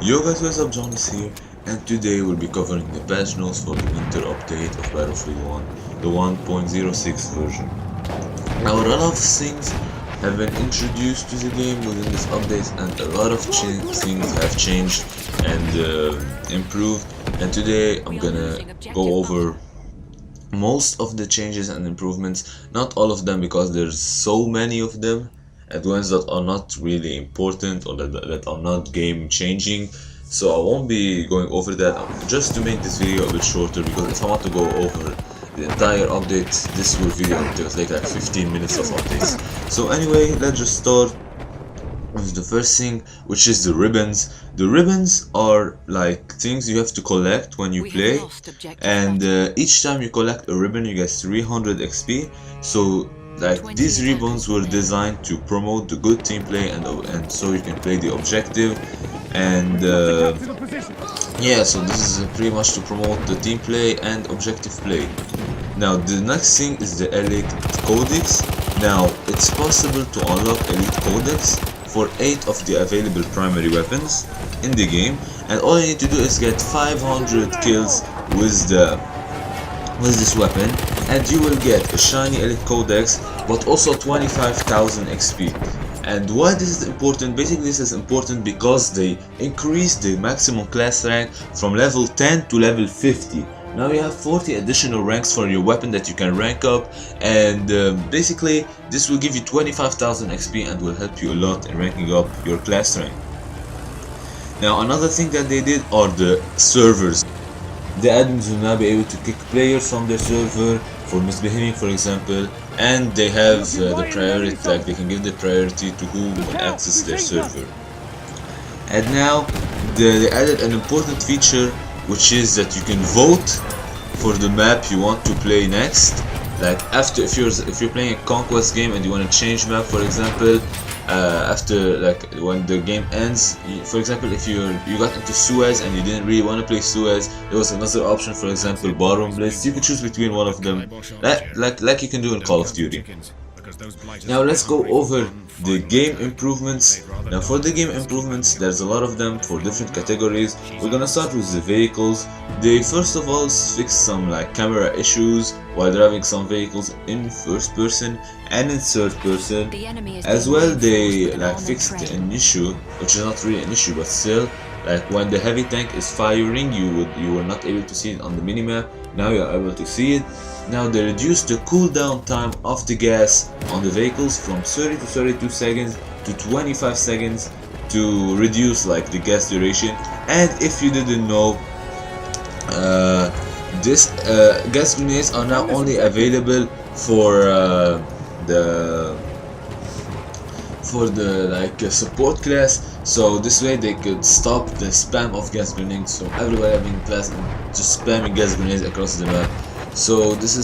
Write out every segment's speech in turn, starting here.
Yo guys, what's up, Jawnes here, and today we'll be covering the patch notes for the winter update of Battlefield 1, the 1.06 version. Now a lot of things have been introduced to the game within this update, and a lot of things have changed and improved, and today I'm gonna go over most of the changes and improvements, not all of them because there's so many of them, and ones that are not really important or that are not game changing, so I won't be going over that. Just to make this video a bit shorter, because if I want to go over the entire update, this will video will take like 15 minutes of updates. So anyway, let's just start with the first thing, which is the ribbons. The ribbons are like things you have to collect when you play, and each time you collect a ribbon you get 300 XP. So like these ribbons were designed to promote the good team play and so you can play the objective, and yeah, so this is pretty much to promote the team play and objective play. Now the next thing is the Elite Codex. Now it's possible to unlock Elite Codex for 8 of the available primary weapons in the game, and all you need to do is get 500 kills with this weapon, and you will get a shiny Elite Codex, but also 25,000 XP. And why this is important? Basically this is important because they increase the maximum class rank from level 10 to level 50. Now you have 40 additional ranks for your weapon that you can rank up, and basically this will give you 25,000 XP and will help you a lot in ranking up your class rank. Now another thing that they did are the servers. The admins will now be able to kick players from their server for misbehaving, for example, and they have the priority, like they can give the priority to who will access their server. And now they added an important feature, which is that you can vote for the map you want to play next. Like after, if you're playing a conquest game and you want to change map, for example, after, like when the game ends, for example, if you got into Suez and you didn't really want to play Suez, there was another option, for example, Bottom Blitz. You could choose between one of them, like you can do in Call of Duty. Now let's go over the game improvements. Now for the game improvements, there's a lot of them for different categories. We're gonna start with the vehicles. They first of all fixed some like camera issues while driving some vehicles in first person and in third person. As well, they like fixed an issue, which is not really an issue, but still, like when the heavy tank is firing, you were not able to see it on the minimap. Now you are able to see it. Now they reduced the cooldown time of the gas on the vehicles from 30 to 32 seconds to 25 seconds to reduce like the gas duration. And if you didn't know, this gas grenades are now only available for the like support class, so this way they could stop the spam of gas grenades from everybody having class and just spamming gas grenades across the map. So this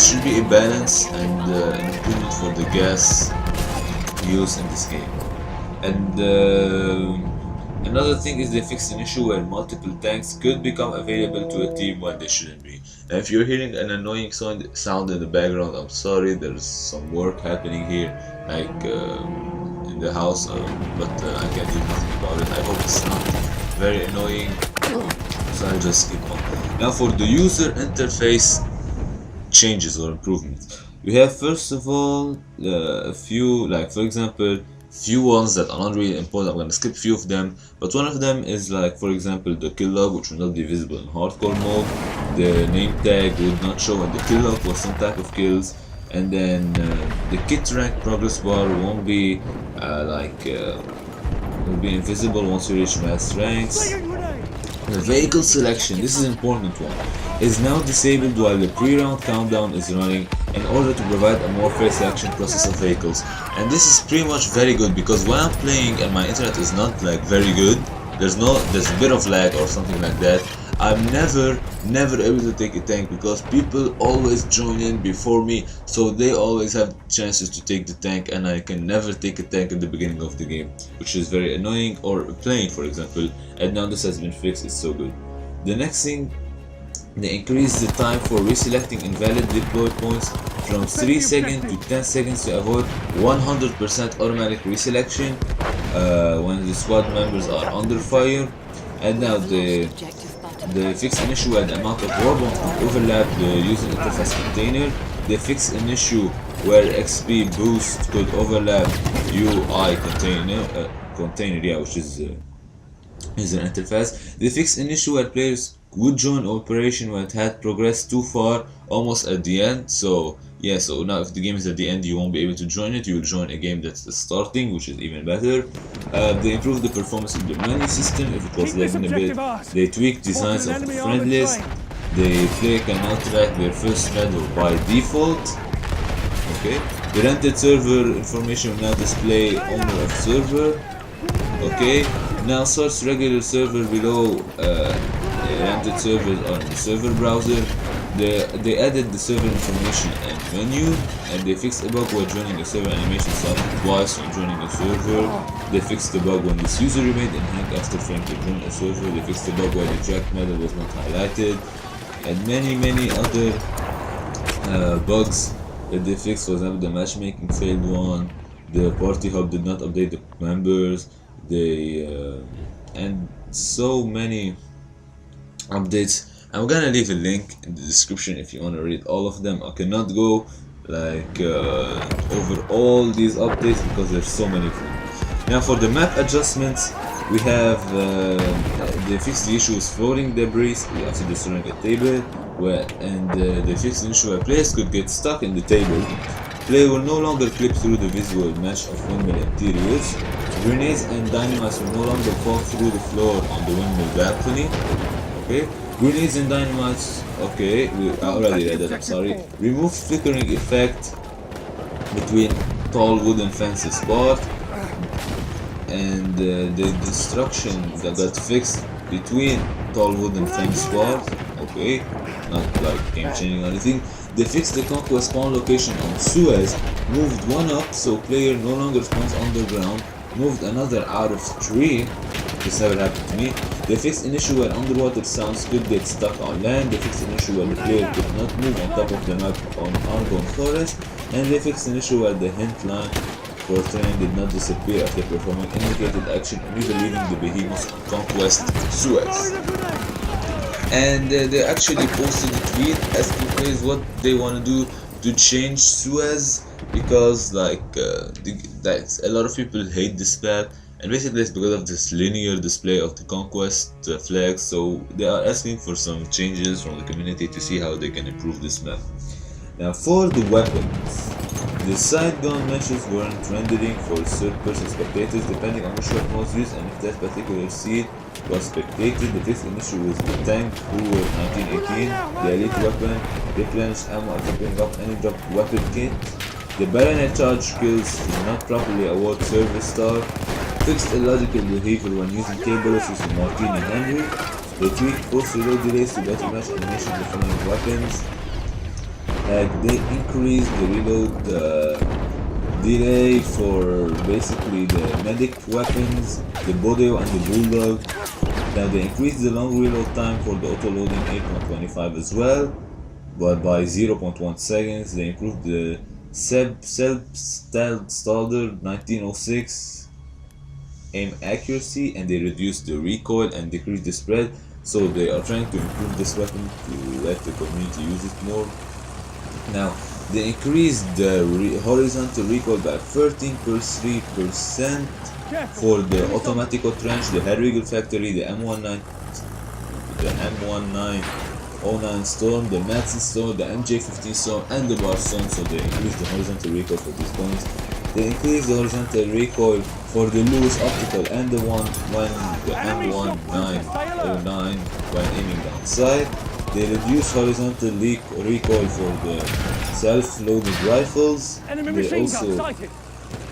should be a balance and an improvement for the gas use in this game. And another thing is they fixed an issue where multiple tanks could become available to a team when they shouldn't be. Now if you're hearing an annoying sound in the background, I'm sorry, there's some work happening here, like in the house, but I can't do nothing about it. I hope it's not very annoying, so I'll just skip on. Now for the user interface changes or improvements, we have first of all a few, like for example, few ones that are not really important. I'm gonna skip a few of them, but one of them is like, for example, the kill log, which will not be visible in hardcore mode. The name tag would not show when the kill log was some type of kills, and then the kit rank progress bar won't be will be invisible once you reach max ranks. The vehicle selection, this is an important one, is now disabled while the pre-round countdown is running in order to provide a more fair selection process of vehicles. And this is pretty much very good, because when I'm playing and my internet is not like very good, there's a bit of lag or something like that, I'm never able to take a tank because people always join in before me, so they always have chances to take the tank, and I can never take a tank at the beginning of the game, which is very annoying, or playing, for example. And now this has been fixed, it's so good. The next thing, they increased the time for reselecting invalid deploy points from 3 seconds to 10 seconds to avoid 100% automatic reselection. when the squad members are under fire. And now they fix an issue where the amount of warbomb could overlap the user interface container. They fix an issue where XP boost could overlap UI container, yeah, which is user interface. They fix an issue where players would join operation when it had progressed too far, almost at the end. So yeah, so now if the game is at the end, you won't be able to join it. You will join a game that's starting, which is even better. They improved the performance of the menu system if it was lagging a bit. They tweaked designs of the friend list. The player can now track their first medal by default. Okay. The rented server information will now display owner of server. Okay. Now search regular server below rented servers on the server browser. They added the server information and menu, and they fixed a bug where joining a server animation started twice when joining a server. They fixed the bug when this user remained in hang after trying to join a server. They fixed the bug where the tracked medal was not highlighted, and many other bugs that they fixed. For example, the matchmaking failed one, the party hub did not update the members, and so many updates. I'm gonna leave a link in the description if you want to read all of them. I cannot go like over all these updates because there's so many of them. Now for the map adjustments, we have they fixed the issue with floating debris after destroying a table, they fixed the issue where players could get stuck in the table. Player will no longer clip through the visual mesh of windmill interiors. Grenades and dynamites will no longer fall through the floor on the windmill balcony. Okay. Grenades and dynamites, okay, I already read that, I'm sorry. Remove flickering effect between tall wooden fences part, and the destruction that got fixed between tall wooden fence part, okay, not like game changing or anything. They fixed the conquest spawn location on Suez, moved one up so player no longer spawns underground, moved another out of tree. This never happened to me. They fixed an issue where underwater sounds could get stuck on land. They fixed an issue where the player could not move on top of the map on Argon Forest. And they fixed an issue where the hint line for train did not disappear after performing indicated action immediately leaving the behemoth on Conquest Suez. And they actually posted a tweet asking players what they want to do to change Suez, because like a lot of people hate this map. And basically it's because of this linear display of the conquest flags, so they are asking for some changes from the community to see how they can improve this map. Now for the weapons, the side gun meshes weren't rendering for third-person spectators depending on which weapon was used and if that particular seed was spectated. The fifth issue was the tank Brewer 1918, the elite weapon, replenish ammo after picking up any dropped weapon kit. The bayonet charge kills did not properly award service star. Fixed illogical behavior when using cables using Martini Henry. They tweaked post-reload delays to better match animation defining weapons. They increased the reload delay for basically the medic weapons, the Bodeo and the Bulldog. Now they increased the long reload time for the auto-loading 8.25 as well, but by 0.1 seconds. They improved the self-styled 1906 aim accuracy, and they reduced the recoil and decreased the spread. So they are trying to improve this weapon to let the community use it more. Now they increased the horizontal recoil by 13.3% for the Automatico Trench, the Herwigel Factory, the M1909 Storm, the Madsen Storm, the MJ15 Storm, and the Bar Storm. So they increased the horizontal recoil for these points. They increased the horizontal recoil for the Lewis Optical and the one when the M1909 when aiming downside. They reduced horizontal recoil for the self-loaded rifles. They also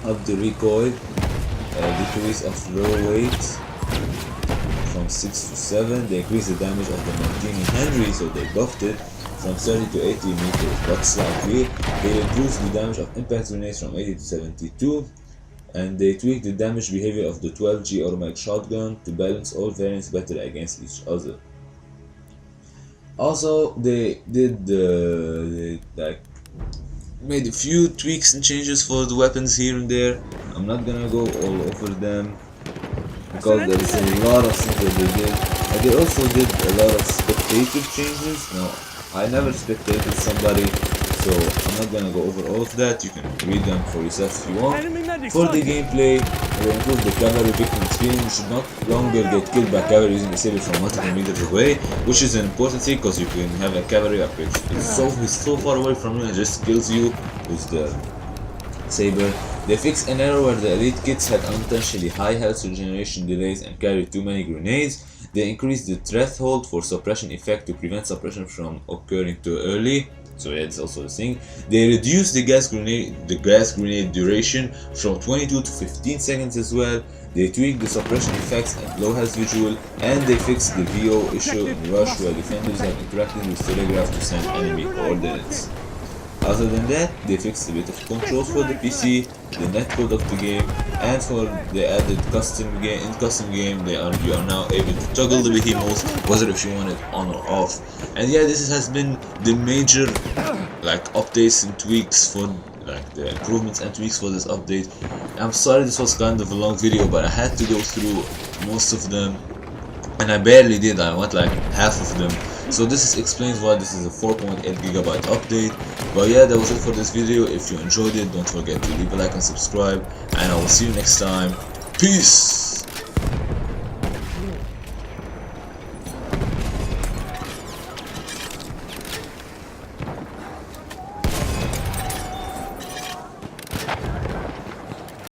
upped the recoil, decrease of low weight from 6 to 7. They increased the damage of the Martini Henry, so they buffed it from 30 to 80 meters, but slightly. They reduced the damage of impact grenades from 80 to 72, and they tweaked the damage behavior of the 12G automatic shotgun to balance all variants better against each other. Also, they did made a few tweaks and changes for the weapons here and there. I'm not gonna go all over them because there's a lot of things that they did. And they also did a lot of spectator changes. Now, I never spectated somebody, so I'm not gonna go over all of that. You can read them for yourself if you want. For the gameplay, they improved the cavalry victim experience. You should not longer get killed by cavalry using a saber from multiple meters away, which is an important thing because you can have a cavalry up which is so far away from you and just kills you with the saber. They fixed an error where the elite kits had unintentionally high health regeneration delays and carried too many grenades. They increased the threshold for suppression effect to prevent suppression from occurring too early. So yeah, it's also the thing. They reduced the gas grenade duration from 22 to 15 seconds as well. They tweaked the suppression effects and low health visual, and they fixed the VO issue in Rush where defenders have interacted with telegraph to send enemy coordinates. Other than that, they fixed a bit of controls for the PC, the netcode of the game, and for the added custom game. In custom game, you are now able to toggle the behemoths, whether if you want it on or off. And yeah, this has been the major updates and tweaks for the improvements and tweaks for this update. I'm sorry this was kind of a long video, but I had to go through most of them, and I barely did. I want like half of them. So this explains why this is a 4.8 GB update. But yeah, that was it for this video. If you enjoyed it, don't forget to leave a like and subscribe, and I will see you next time. Peace.